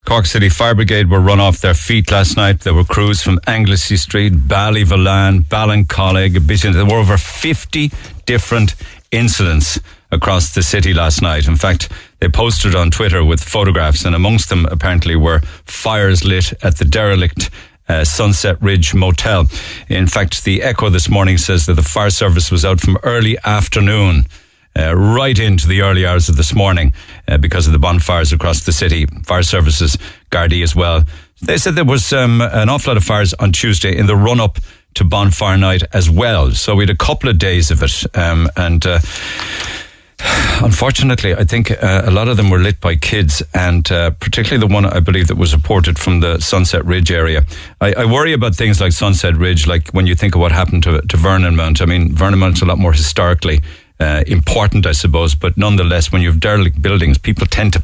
Cork City Fire Brigade were run off their feet last night. There were crews from Anglesey Street, Ballyvolane, Ballincollig. There were over 50 different incidents across the city last night. In fact, they posted on Twitter with photographs, and amongst them apparently were fires lit at the derelict Sunset Ridge Motel. In fact, the Echo this morning says that the fire service was out from early afternoon right into the early hours of this morning because of the bonfires across the city. Fire services, Gardaí as well. They said there was an awful lot of fires on Tuesday in the run-up to bonfire night as well. So we had a couple of days of it, and unfortunately, I think a lot of them were lit by kids, and particularly the one I believe that was reported from the Sunset Ridge area. I worry about things like Sunset Ridge, like when you think of what happened to Vernon Mount. I mean, Vernon Mount's a lot more historically important, I suppose, but nonetheless, when you have derelict buildings, people tend to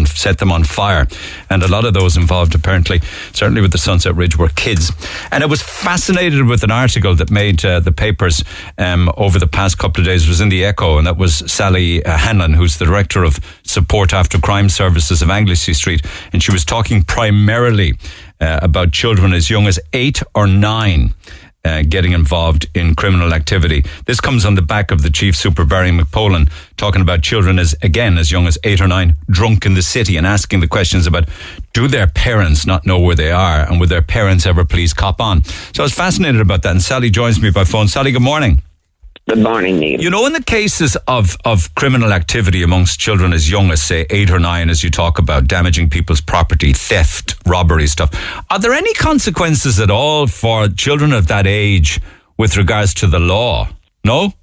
set them on fire, and a lot of those involved, apparently, certainly with the Sunset Ridge, were kids. And I was fascinated with an article that made the papers over the past couple of days. It was in the Echo, and that was Sally Hanlon, who's the Director of Support After Crime Services of Anglesey Street, and she was talking primarily about children as young as 8 or 9 getting involved in criminal activity. This comes on the back of the Chief Super Barry McPolan talking about children as young as 8 or 9 drunk in the city, and asking the questions about, do their parents not know where they are, and would their parents ever please cop on? So I was fascinated about that, and Sally joins me by phone. Sally, good morning. Good morning, Neil. You know, in the cases of criminal activity amongst children as young as, say, 8 or 9, as you talk about, damaging people's property, theft, robbery stuff, are there any consequences at all for children of that age with regards to the law? No?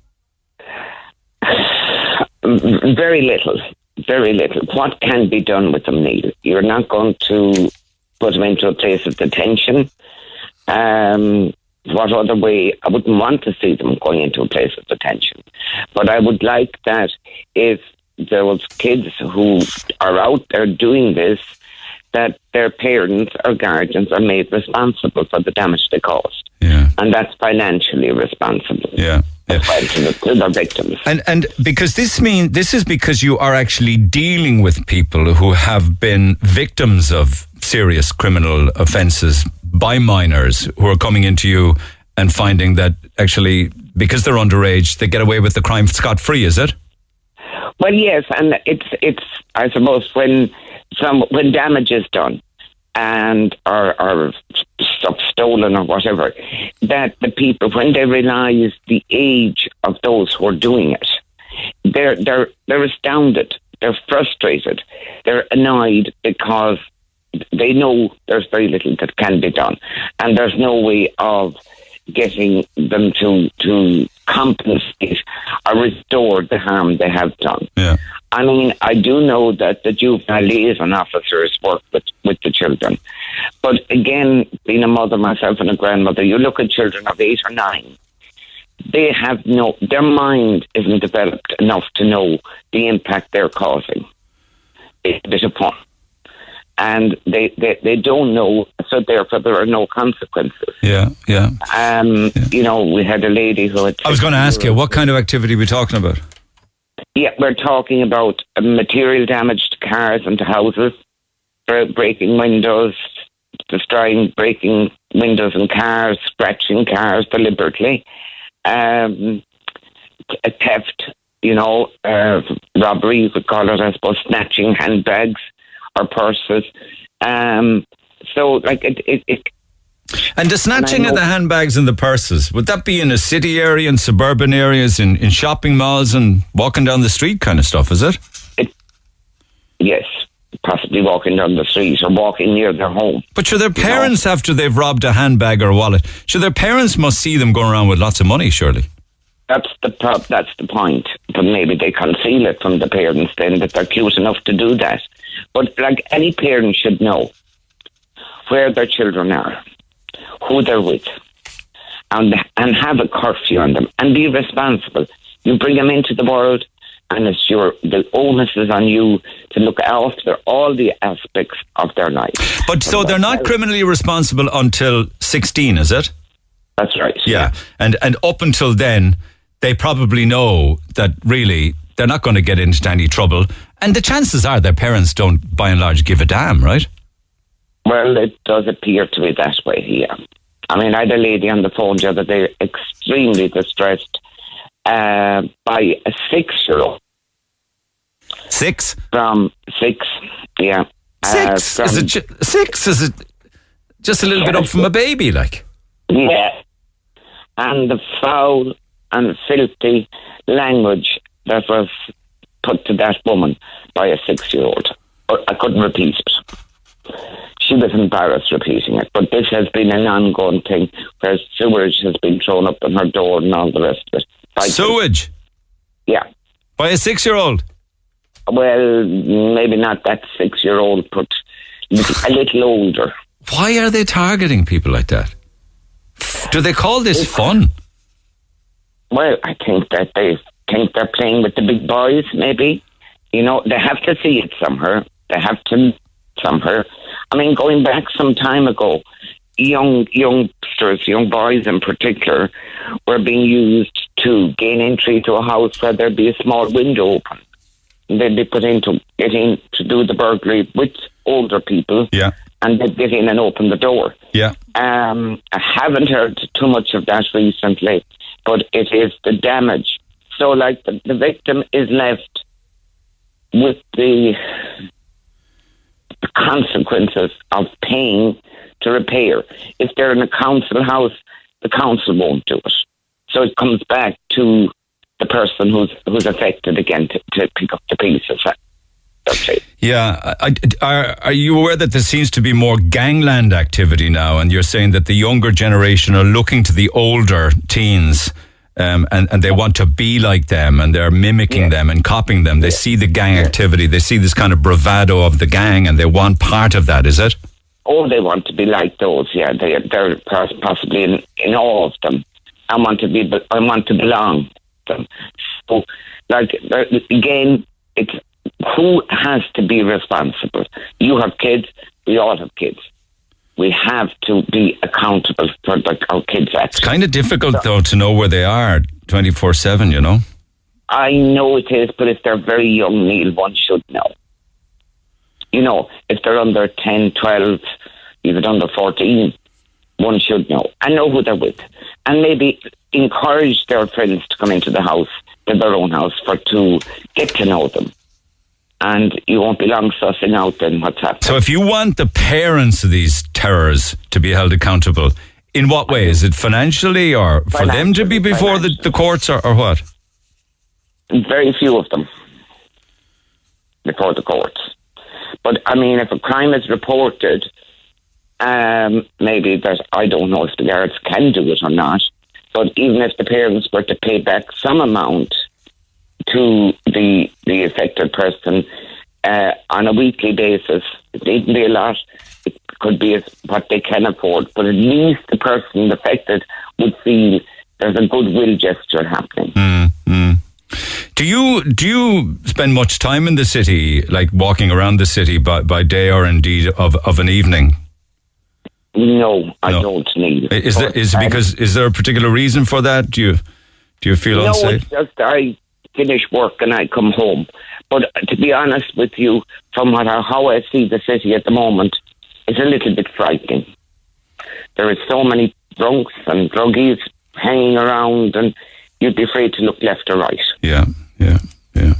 Very little. Very little. What can be done with them, Neil? You're not going to put them into a place of detention. What other way? I wouldn't want to see them going into a place of detention. But I would like that if there was kids who are out there doing this, that their parents or guardians are made responsible for the damage they caused. Yeah. And that's financially responsible. Yeah. To their victims. And because this is because you are actually dealing with people who have been victims of serious criminal offences by minors, who are coming into you and finding that actually, because they're underage, they get away with the crime scot-free, is it? Well, yes, and it's I suppose when damage is done and or stuff stolen or whatever, that the people, when they realise the age of those who are doing it, they're astounded, they're frustrated, they're annoyed, because they know there's very little that can be done, and there's no way of getting them to compensate or restore the harm they have done. Yeah. I mean, I do know that the juvenile liaison officers work with the children. But again, being a mother myself and a grandmother, you look at children of 8 or 9, they have their mind isn't developed enough to know the impact they're causing. It's a bit of fun. And they don't know, so therefore there are no consequences. Yeah. You know, we had a lady who had... I was going to ask you, what kind of activity are we talking about? Yeah, we're talking about material damage to cars and to houses, breaking windows, breaking windows and cars, scratching cars deliberately, a theft, robbery, you could call it, I suppose, snatching handbags or purses. So, like, it and the snatching of the handbags and the purses, would that be in a city area, in suburban areas, in shopping malls and walking down the street kind of stuff, is it? Yes, possibly walking down the street or walking near their home. But should their parents, after they've robbed a handbag or a wallet, should their parents must see them going around with lots of money, surely? That's the point. But maybe they conceal it from the parents then, that they're cute enough to do that. But like, any parent should know where their children are, who they're with, and have a curfew on them, and be responsible. You bring them into the world, and the onus is on you to look after all the aspects of their life. But so they're not criminally responsible until 16, is it? That's right. Yeah. And up until then, they probably know that really they're not going to get into any trouble. And the chances are their parents don't, by and large, give a damn, right? Well, it does appear to be that way, yeah. I mean, I had a lady on the phone the other day, extremely distressed by a 6-year-old. 6? From 6, yeah. 6? Is it 6? Is it just a little bit up from a baby, like? Yeah. And the foul and filthy language that was put to that woman by a 6-year-old. I couldn't repeat it. She was embarrassed repeating it. But this has been an ongoing thing where sewage has been thrown up on her door and all the rest of it. Sewage? Yeah. By a 6-year-old? Well, maybe not that 6-year-old, but a little older. Why are they targeting people like that? Do they call this fun? Well, I think that they think they're playing with the big boys, maybe. You know, they have to see it somewhere. They have to somewhere. I mean, going back some time ago, youngsters, young boys in particular, were being used to gain entry to a house where there'd be a small window open. They'd be put in to get in to do the burglary with older people. Yeah. And they'd get in and open the door. Yeah. I haven't heard too much of that recently, but it is the damage. So, like, the victim is left with the consequences of paying to repair. If they're in a council house, the council won't do it. So it comes back to the person who's affected again to pick up the pieces. Yeah. Are you aware that there seems to be more gangland activity now, and you're saying that the younger generation are looking to the older teens and they want to be like them, and they're mimicking them and copying them. They see the gang activity. They see this kind of bravado of the gang, and they want part of that, is it? Oh, they want to be like those, yeah. They're possibly in all of them. I want to belong to them. So, like, again, it's who has to be responsible. You have kids, we all have kids. We have to be accountable for our kids' actions. It's kind of difficult, though, to know where they are 24/7, you know? I know it is, but if they're very young, Neil, one should know. You know, if they're under 10, 12, even under 14, one should know. And know who they're with. And maybe encourage their friends to come into the house, to their own house, to get to know them. And you won't be long sussing out then what's happening. So if you want the parents of these terrors to be held accountable, in what way? Is it financially, or for them to be before the courts, or what? Very few of them before the courts. But, I mean, if a crime is reported, maybe that, I don't know if the guards can do it or not, but even if the parents were to pay back some amount to the affected person on a weekly basis, it needn't be a lot, it could be what they can afford, but at least the person affected would feel there's a goodwill gesture happening. Do you spend much time in the city, like walking around the city by day, or indeed of an evening? No, I don't need. Is there a particular reason for that? Do you feel unsafe? No, it's just I finish work and I come home. But to be honest with you, from how I see the city at the moment, it's a little bit frightening. There are so many drunks and druggies hanging around, and you'd be afraid to look left or right. Yeah.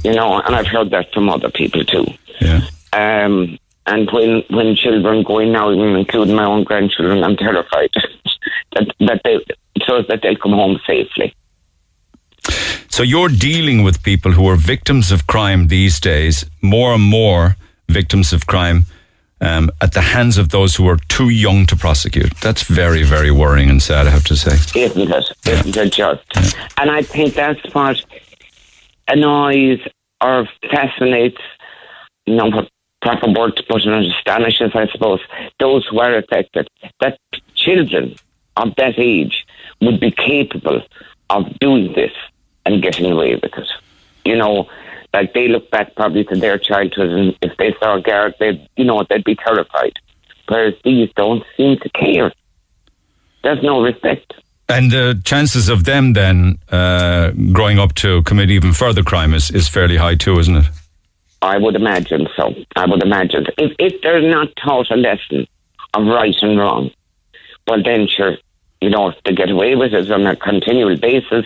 You know, and I've heard that from other people too. Yeah. And when children go in now, even including my own grandchildren, I'm terrified that they'll come home safely. So you're dealing with people who are victims of crime these days, more and more victims of crime at the hands of those who are too young to prosecute. That's very, very worrying and sad, I have to say. Isn't it? Isn't it just? Yeah. And I think that's what annoys or fascinates, what proper word to put it, astonishes, I suppose, those who are affected, that children of that age would be capable of doing this and getting away with it. You know, like they look back probably to their childhood, and if they saw a guard, they'd be terrified. Whereas these don't seem to care. There's no respect. And the chances of them then growing up to commit even further crime is fairly high too, isn't it? I would imagine so. I would imagine. If they're not taught a lesson of right and wrong. Well, then, sure, if they get away with it on a continual basis,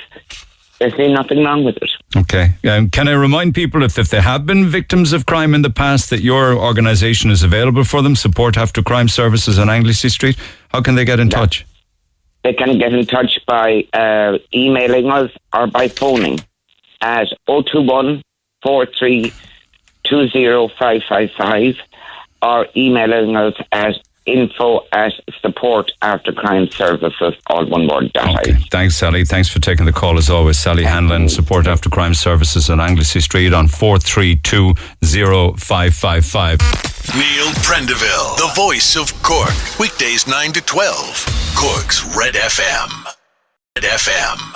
there's nothing wrong with it. Okay. Can I remind people, if they have been victims of crime in the past, that your organisation is available for them, Support After Crime Services on Anglesey Street? How can they get in touch? They can get in touch by emailing us or by phoning at 021 43 20555 or emailing us at info@supportaftercrimeservices, all one word. Okay. Thanks, Sally. Thanks for taking the call as always. Sally Hanlon, Support After Crime Services on Anglesey Street on 4320555. Neil Prendeville, the voice of Cork. Weekdays 9 to 12. Cork's Red FM. Red FM.